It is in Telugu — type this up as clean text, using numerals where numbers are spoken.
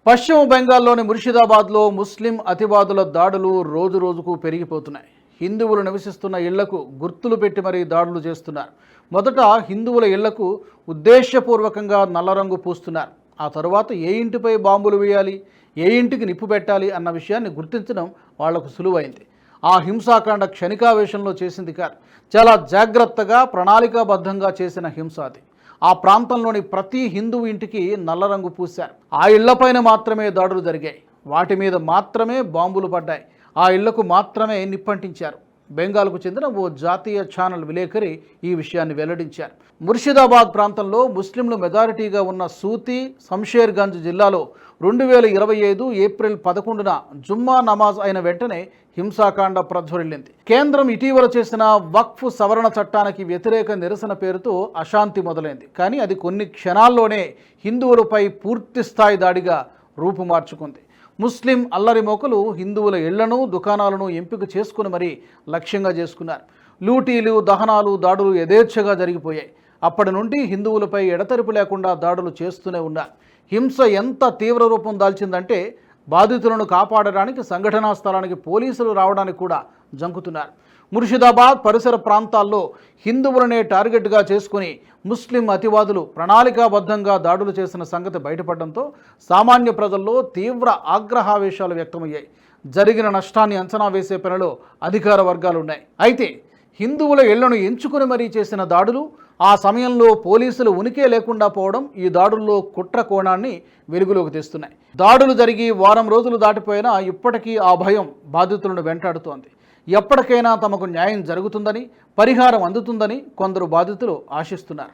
పశ్చిమ బెంగాల్లోని ముర్షిదాబాద్లో ముస్లిం అతివాదుల దాడులు రోజురోజుకు పెరిగిపోతున్నాయి. హిందువులు నివసిస్తున్న ఇళ్లకు గుర్తులు పెట్టి మరీ దాడులు చేస్తున్నారు. మొదట హిందువుల ఇళ్లకు ఉద్దేశపూర్వకంగా నల్ల రంగు పూస్తున్నారు. ఆ తరువాత ఏ ఇంటిపై బాంబులు వేయాలి, ఏ ఇంటికి నిప్పు పెట్టాలి అన్న విషయాన్ని గుర్తించడం వాళ్లకు సులువైంది. ఆ హింసాకాండ క్షణికావేశంలో చేసింది కాదు, చాలా జాగ్రత్తగా ప్రణాళికాబద్ధంగా చేసిన హింస అది. ఆ ప్రాంతంలోని ప్రతి హిందువు ఇంటికి నల్ల రంగు పూశారు. ఆ ఇళ్లపైన మాత్రమే దాడులు జరిగాయి, వాటి మీద మాత్రమే బాంబులు పడ్డాయి, ఆ ఇళ్లకు మాత్రమే నిప్పంటించారు. బెంగాల్కు చెందిన ఓ జాతీయ ఛానల్ విలేకరి ఈ విషయాన్ని వెల్లడించారు. ముర్షిదాబాద్ ప్రాంతంలో ముస్లింలు మెజారిటీగా ఉన్న సూతి, శంషేర్గంజ్ జిల్లాలో 2025 ఏప్రిల్ 11న జుమ్మా నమాజ్ అయిన వెంటనే హింసాకాండ ప్రజ్వరిల్లింది. కేంద్రం ఇటీవల చేసిన వక్ఫ్ సవరణ చట్టానికి వ్యతిరేక నిరసన పేరుతో అశాంతి మొదలైంది. కానీ అది కొన్ని క్షణాల్లోనే హిందువులపై పూర్తి స్థాయి దాడిగా రూపుమార్చుకుంది. ముస్లిం అల్లరి మోకలు హిందువుల ఇళ్లను, దుకాణాలను ఎంపిక చేసుకుని మరీ లక్ష్యంగా చేసుకున్నారు. లూటీలు, దహనాలు, దాడులు యథేచ్ఛగా జరిగిపోయాయి. అప్పటి నుండి హిందువులపై ఎడతెరిపి లేకుండా దాడులు చేస్తూనే ఉన్నారు. హింస ఎంత తీవ్ర రూపం దాల్చిందంటే బాధితులను కాపాడడానికి సంఘటనా స్థలానికి పోలీసులు రావడానికి కూడా జంకుతున్నారు. ముర్షిదాబాద్ పరిసర ప్రాంతాల్లో హిందువులనే టార్గెట్గా చేసుకుని ముస్లిం అతివాదులు ప్రణాళికాబద్ధంగా దాడులు చేసిన సంగతి బయటపడడంతో సామాన్య ప్రజల్లో తీవ్ర ఆగ్రహావేశాలు వ్యక్తమయ్యాయి. జరిగిన నష్టాన్ని అంచనా వేసే పనిలో అధికార వర్గాలున్నాయి. అయితే హిందువుల ఇళ్లను ఎంచుకుని మరీ చేసిన దాడులు, ఆ సమయంలో పోలీసులు ఉనికే లేకుండా పోవడం ఈ దాడుల్లో కుట్ర కోణాన్ని వెలుగులోకి తెస్తున్నాయి. దాడులు జరిగి వారం రోజులు దాటిపోయినా ఇప్పటికీ ఆ భయం బాధితులను వెంటాడుతోంది. ఎప్పటికైనా తమకు న్యాయం జరుగుతుందని, పరిహారం అందుతుందని కొందరు బాధితులు ఆశిస్తున్నారు.